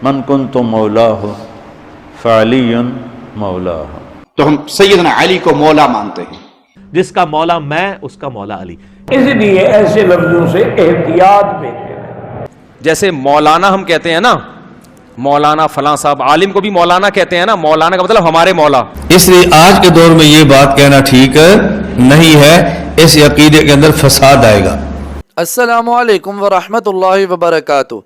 من کنت مولاہ فعلی مولاہ، تو ہم سیدنا علی کو مولا مانتے ہیں۔ جس کا مولا میں اس کا مولا علی۔ اس لیے ایسے لفظوں سے احتیاط بہتر ہے۔ جیسے مولانا ہم کہتے ہیں نا، مولانا فلاں صاحب، عالم کو بھی مولانا کہتے ہیں نا، مولانا کا مطلب ہمارے مولا۔ اس لیے آج کے دور میں یہ بات کہنا ٹھیک نہیں ہے، اس عقیدے کے اندر فساد آئے گا۔ السلام علیکم ورحمۃ اللہ وبرکاتہ۔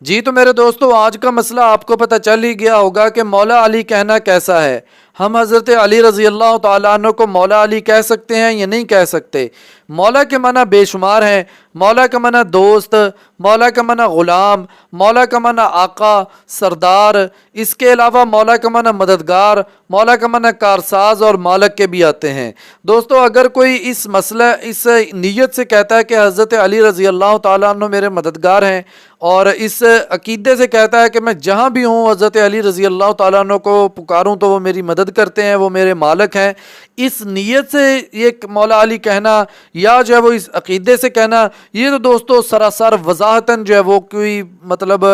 جی تو میرے دوستو، آج کا مسئلہ آپ کو پتہ چل ہی گیا ہوگا کہ مولا علی کہنا کیسا ہے۔ ہم حضرت علی رضی اللہ تعالیٰ عنہ کو مولا علی کہہ سکتے ہیں یا نہیں کہہ سکتے؟ مولا کے معنی بے شمار ہیں۔ مولا کا معنی دوست، مولا کا معنی غلام، مولا کا معنی آقا، سردار، اس کے علاوہ مولا کا معنی مددگار، مولا کا معنی کارساز اور مالک کے بھی آتے ہیں۔ دوستو، اگر کوئی اس نیت سے کہتا ہے کہ حضرت علی رضی اللہ تعالیٰ عنہ میرے مددگار ہیں، اور اس عقیدے سے کہتا ہے کہ میں جہاں بھی ہوں حضرت علی رضی اللہ تعالیٰ عنہ کو پکاروں تو وہ میری مدد کرتے ہیں، وہ میرے مالک ہیں، اس نیت سے یہ مولا علی کہنا یا جو ہے وہ اس عقیدے سے کہنا، یہ تو دوستو سراسر وضاحتاً جو ہے وہ کوئی مطلب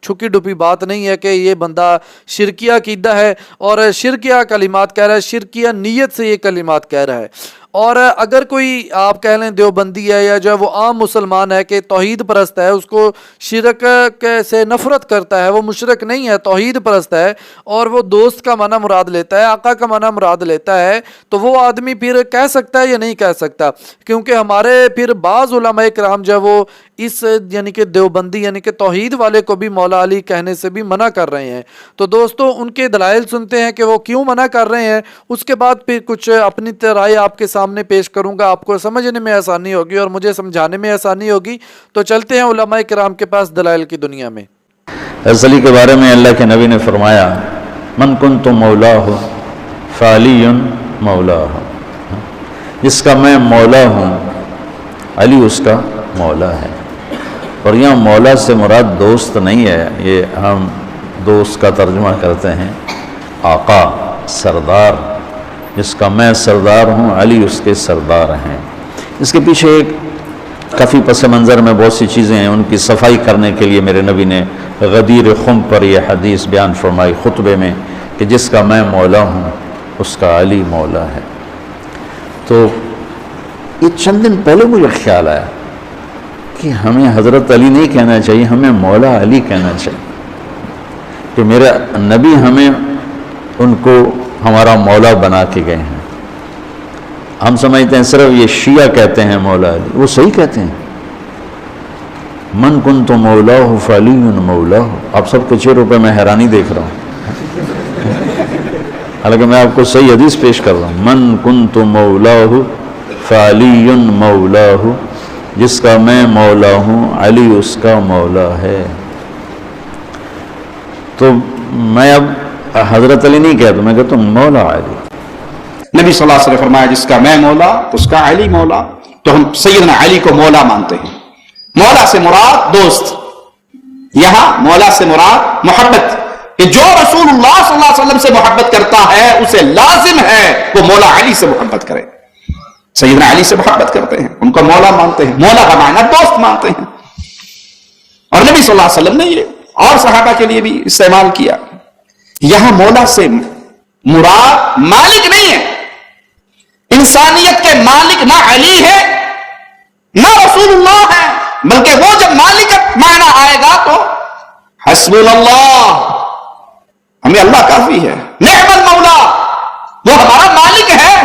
چھکی ڈپی بات نہیں ہے کہ یہ بندہ شرکیہ عقیدہ ہے اور شرکیہ کلمات کہہ رہا ہے، شرکیہ نیت سے یہ کلمات کہہ رہا ہے۔ اور اگر کوئی آپ کہہ لیں دیوبندی ہے یا جو ہے وہ عام مسلمان ہے کہ توحید پرست ہے، اس کو شرک سے نفرت کرتا ہے، وہ مشرک نہیں ہے، توحید پرست ہے، اور وہ دوست کا معنی مراد لیتا ہے، آقا کا معنی مراد لیتا ہے، تو وہ آدمی پھر کہہ سکتا ہے یا نہیں کہہ سکتا؟ کیونکہ ہمارے پھر بعض علماء کرام جو ہے وہ اس یعنی کہ دیوبندی یعنی کہ توحید والے کو بھی مولا علی کہنے سے بھی منع کر رہے ہیں۔ تو دوستو ان کے دلائل سنتے ہیں کہ وہ کیوں منع کر رہے ہیں، اس کے بعد پھر کچھ اپنی رائے آپ کے سامنے پیش کروں گا، آپ کو سمجھنے میں آسانی ہوگی اور مجھے سمجھانے میں آسانی ہوگی۔ تو چلتے ہیں علماء کرام کے پاس دلائل کی دنیا میں۔ حضرت علی کے بارے میں اللہ کے نبی نے فرمایا، من کنت مولاہ فعلی مولاہ، جس کا میں مولا ہوں علی اس کا مولا ہے۔ اور یہاں مولا سے مراد دوست نہیں ہے، یہ ہم دوست کا ترجمہ کرتے ہیں آقا، سردار، جس کا میں سردار ہوں علی اس کے سردار ہیں۔ اس کے پیچھے ایک کافی پس منظر میں بہت سی چیزیں ہیں، ان کی صفائی کرنے کے لیے میرے نبی نے غدیر خم پر یہ حدیث بیان فرمائی خطبے میں کہ جس کا میں مولا ہوں اس کا علی مولا ہے۔ تو یہ چند دن پہلے مجھے خیال آیا کہ ہمیں حضرت علی نہیں کہنا چاہیے، ہمیں مولا علی کہنا چاہیے، کہ میرے نبی ہمیں ان کو ہمارا مولا بنا کے گئے ہیں۔ ہم سمجھتے ہیں صرف یہ شیعہ کہتے ہیں مولا علی، وہ صحیح کہتے ہیں، من کنت مولاہ فعلی مولاہ۔ آپ سب کے چہروں پہ میں حیرانی دیکھ رہا ہوں، حالانکہ میں آپ کو صحیح حدیث پیش کر رہا ہوں، من کنت مولاہ فعلی مولاہ، جس کا میں مولا ہوں علی اس کا مولا ہے۔ تو میں اب حضرت علی نہیں کہتا، میں کہتا ہوں مولا علی۔ نبی صلی اللہ علیہ وسلم نے فرمایا جس کا میں مولا اس کا علی مولا، تو ہم سیدنا علی کو مولا مانتے ہیں۔ مولا سے مراد دوست، یہاں مولا سے مراد محبت، کہ جو رسول اللہ صلی اللہ علیہ وسلم سے محبت کرتا ہے اسے لازم ہے وہ مولا علی سے محبت کرے۔ سیدنا علی سے محبت کرتے ہیں، ان کو مولا مانتے ہیں، مولا کا معنی دوست مانتے ہیں۔ اور نبی صلی اللہ علیہ وسلم نے یہ اور صحابہ کے لیے بھی استعمال کیا۔ یہاں مولا سے مراد مالک نہیں ہے، انسانیت کے مالک نہ علی ہے نہ رسول اللہ ہے، بلکہ وہ جب مالک معنی آئے گا تو حسبنا اللہ، ہمیں اللہ کافی ہے، نعم المولا، وہ ہمارا مالک ہے،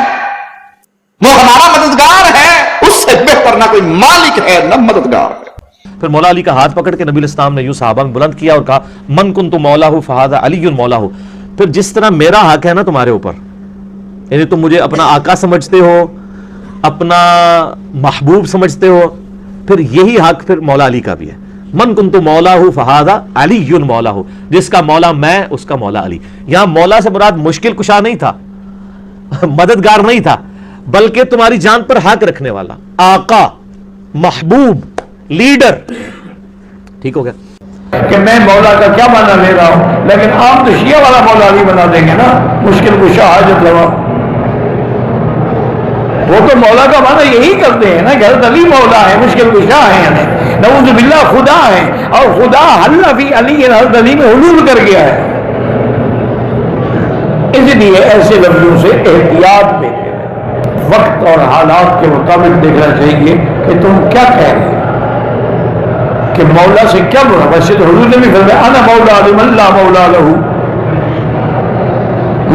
وہ ہمارا مددگار ہے، اس سے بہتر نہ کوئی مالک ہے نہ مددگار ہے۔ پھر مولا علی کا ہاتھ پکڑ کے نبی علیہ السلام نے یوں صحابہ میں بلند کیا اور کہا، من کنت مولاہ فہذا علی مولاہ۔ پھر جس طرح میرا حق ہے نا تمہارے اوپر، یعنی تم مجھے اپنا آقا سمجھتے ہو، اپنا محبوب سمجھتے ہو، پھر یہی حق پھر مولا علی کا بھی ہے۔ من کنت مولاہ فہذا علی مولاہ، جس کا مولا میں اس کا مولا علی۔ یہاں مولا سے مراد مشکل کشا نہیں تھا، مددگار نہیں تھا، بلکہ تمہاری جان پر حق رکھنے والا، آقا، محبوب، لیڈر۔ ٹھیک ہو گیا کہ میں مولا کا کیا معنی لے رہا ہوں، لیکن آپ تو شیعہ والا مولا علی بنا دیں گے نا، مشکل کشا، حاجت روا۔ وہ تو مولا کا معنی یہی کرتے ہیں نا کہ حضرت علی مولا ہے، مشکل کشا ہے، یعنی नऊज़ बिल्लाह खुदा है, और खुदा हल्ला फी अली, हज़रत अली में हुलूल कर गया है। इसलिए ऐसे लफ्जों से एहतियात में वक्त और हालात के मुताबिक देखना चाहिए कि तुम क्या कह रहे हो, कि मौला से क्या बुरा। वैसे तो हुजूर ने भी फरमाया अना मौला लिमन ला मौला लहू,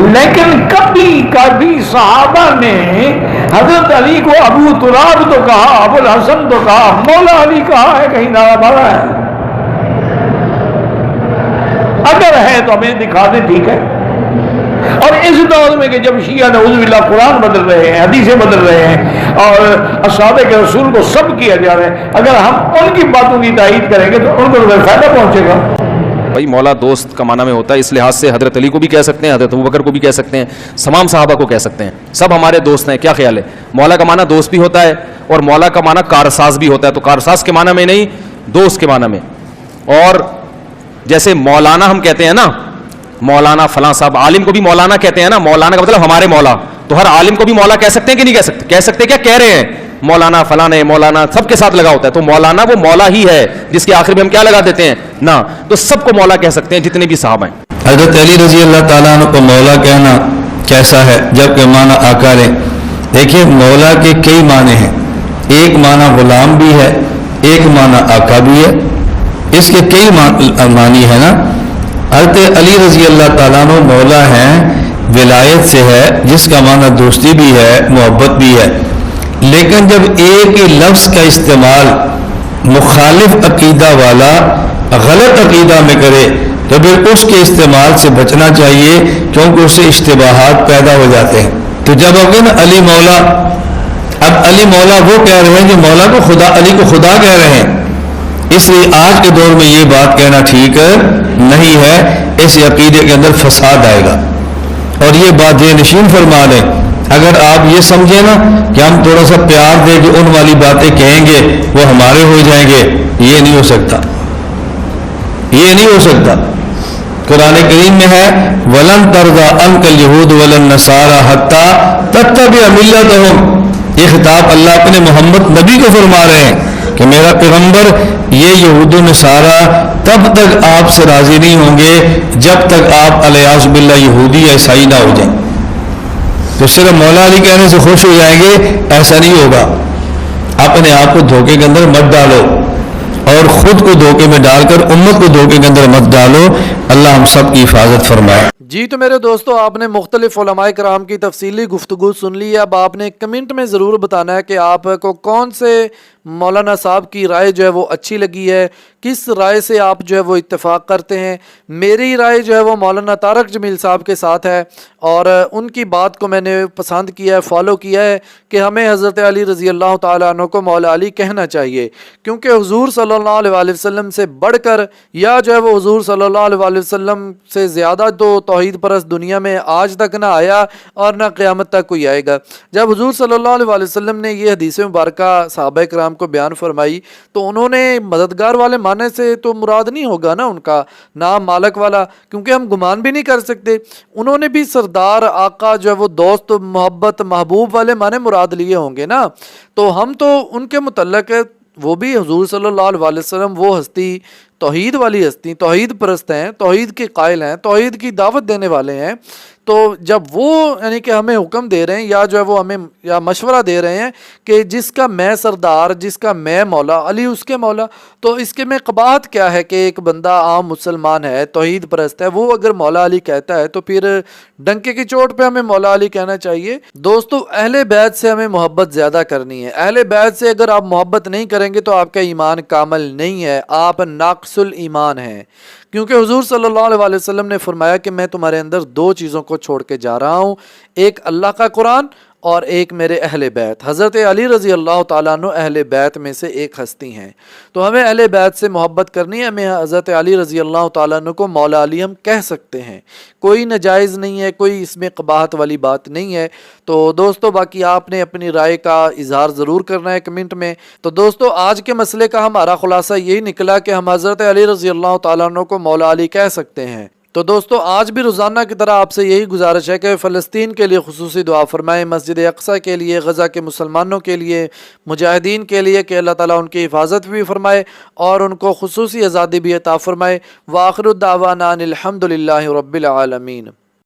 लेकिन कभी कभी सहाबा ने हजरत अली को अबू तुराब तो कहा, अबुल हसन तो कहा, मौला अली कहा है, कहीं नारा मारा है। अगर है तो हमें दिखा दे, ठीक है। और इस दौर में कि जब शिया नऊज़ुबिल्लाह कुरान बदल रहे हैं, हदीसें बदल रहे हैं और असहाबे के रसूल को सब किया जा रहा है, अगर हम उनकी बातों की तायीद करेंगे तो उनको तो फायदा पहुंचेगा। भाई मौला दोस्त का माना में होता है, इस लिहाज से हजरत अली को भी कह सकते हैं, हजरत अबू बकर को भी कह सकते हैं, तमाम सहाबा को कह सकते हैं, सब हमारे दोस्त हैं। क्या ख्याल है? मौला का माना दोस्त भी होता है और मौला का माना कारसाज भी होता है। तो कारसाज के माना में नहीं, दोस्त के माना में। और जैसे मौलाना हम कहते हैं ना, मौलाना फलां साहब, आलिम को भी मौलाना कहते हैं ना, मौलाना का मतलब हमारे मौला। तो हर आलिम को भी मौला कह सकते हैं कि नहीं कह सकते? कह सकते, क्या कह रहे हैं? मौलाना फलां है, मौलाना सबके साथ लगा होता है। तो मौलाना वो मौला ही है जिसके आखिर में हम क्या लगा देते हैं ना। तो सबको मौला कह सकते हैं जितने भी साहब हैं। हज़रत अली रजी अल्लाह ताला अन्हु को मौला कहना कैसा है, जबकि माना आका ने। देखिए मौला के कई माने हैं, एक माना गुलाम भी है, एक माना आका भी है, इसके कई मानी है ना। हज़रत अली रजी अल्लाह ताला अन्हु मौला हैं, विलायत से है, जिसका माना दोस्ती भी है, मोहब्बत भी है। लेकिन जब एक ही लफ्ज़ का इस्तेमाल मुखालिफ अकीदा वाला गलत अकीदा में करे तो फिर उसके इस्तेमाल से बचना चाहिए, क्योंकि उससे इश्तिबाहात पैदा हो जाते हैं। तो जब अगर अली मौला, अब अली मौला वो कह रहे हैं जो मौला को खुदा, अली को खुदा कह रहे हैं, इसलिए आज के दौर में ये बात कहना ठीक नहीं है। इस अकीदे के अंदर फसाद आएगा। और ये बात ये नशीन फरमा लें, अगर आप ये समझे ना कि हम थोड़ा सा प्यार दे के उन वाली बातें कहेंगे वो हमारे हो जाएंगे, ये नहीं हो सकता, ये नहीं हो सकता। कुरान करीम में है वलन तरदा अनकल यहूद वलन नसारा हत्ता तत्तबि मिल्लतहुम। ये खिताब अल्लाह अपने मोहम्मद नबी को फरमा रहे हैं कि मेरा पैगंबर ये यहूद नसारा तब तक आपसे राजी नहीं होंगे जब तक आप अलयाज़ बिल्लाह यहूदी या ईसाई ना हो जाएं। तो सिर्फ मौला अली कहने से खुश हो जाएंगे, ऐसा नहीं होगा। अपने आप को धोखे के अंदर मत डालो और खुद को धोखे में डालकर उम्मत को धोखे के अंदर मत डालो। अल्लाह हम सब की हिफाजत फरमाए। जी तो मेरे दोस्तों, आपने मुख्तलिफ उलमाए कराम की तफसीली गुफ्तगू सुन ली। अब आपने कमेंट में ज़रूर बताना है कि आपको कौन से मौलाना साहब की राय जो है वो अच्छी लगी है, किस राय से आप जो है वो इत्तेफाक करते हैं। मेरी राय जो है वो मौलाना तारक जमील साहब के साथ है और उनकी बात को मैंने पसंद किया है, फॉलो किया है कि हमें हज़रत अली रज़ी अल्लाह तआला अन्हु को मौला अली कहना चाहिए, क्योंकि हुज़ूर सल्लल्लाहु अलैहि वसल्लम से बढ़कर या जो है वो हुज़ूर सल्लल्लाहु अलैहि वसल्लम से ज़्यादा तो तौहीद परस्त दुनिया में आज तक ना आया और ना क़यामत तक कोई आएगा। जब हुज़ूर सल्लल्लाहु अलैहि वसल्लम ने ये हदीस मुबारका सहाबा किराम को बयान फरमाई तो उन्होंने मददगार वाले माने से तो मुराद नहीं होगा ना उनका नाम मालक वाला, क्योंकि हम गुमान भी नहीं कर सकते। उन्होंने भी सरदार आका जो है वो दोस्त मोहब्बत महबूब वाले माने मुराद लिए होंगे ना। तो हम तो उनके मुतल्लक वो भी हुज़ूर सल्लल्लाहु अलैहि वसल्लम वो हस्ती तौहीद वाली हस्ती, तौहीद परस्त हैं, तौहीद के कायल हैं, तौहीद की दावत देने वाले हैं। तो जब वो यानी कि हमें हुक्म दे रहे हैं या जो है वो हमें या मशवरा दे रहे हैं कि जिसका मैं सरदार, जिसका मैं मौला, अली उसके मौला, तो इसके में कबाहत क्या है कि एक बंदा आम मुसलमान है, तौहीद परस्त है, वो अगर मौला अली कहता है तो फिर डंके की चोट पे हमें मौला अली कहना चाहिए। दोस्तों, अहले बैत से हमें मोहब्बत ज़्यादा करनी है। अहले बैत से अगर आप मोहब्बत नहीं करेंगे तो आपका ईमान कामिल नहीं है, आप नाक़िसुल ईमान हैं। क्योंकि हुज़ूर सल्लल्लाहु अलैहि वसल्लम ने फरमाया कि मैं तुम्हारे अंदर दो चीज़ों को छोड़ के जा रहा हूँ, एक अल्लाह का कुरान और एक मेरे अहले बैत। हज़रत अली रज़ी अल्लाह तआला अन्हु अहले बैत में से एक हस्ती हैं। तो हमें अहले बैत से मोहब्बत करनी है। हमें हज़रत अली रज़ी अल्लाह तआला अन्हु को मौला अली हम कह सकते हैं, कोई नाजायज़ नहीं है, कोई इसमें कबाहत वाली बात नहीं है। तो दोस्तों, बाकी आपने अपनी राय का इजहार ज़रूर करना है कमेंट में। तो दोस्तों, आज के मसले का हमारा खुलासा यही निकला कि हम हज़रत अली रज़ी अल्लाह तआला अन्हु को मौला अली कह सकते हैं। تو دوستو آج بھی روزانہ کی طرح آپ سے یہی گزارش ہے کہ فلسطین کے لیے خصوصی دعا فرمائیں، مسجد اقصیٰ کے لیے، غزہ کے مسلمانوں کے لیے، مجاہدین کے لیے کہ اللہ تعالیٰ ان کی حفاظت بھی فرمائے اور ان کو خصوصی آزادی بھی عطا فرمائے۔ وآخر الدعوانا ان الحمد للہ رب العالمین۔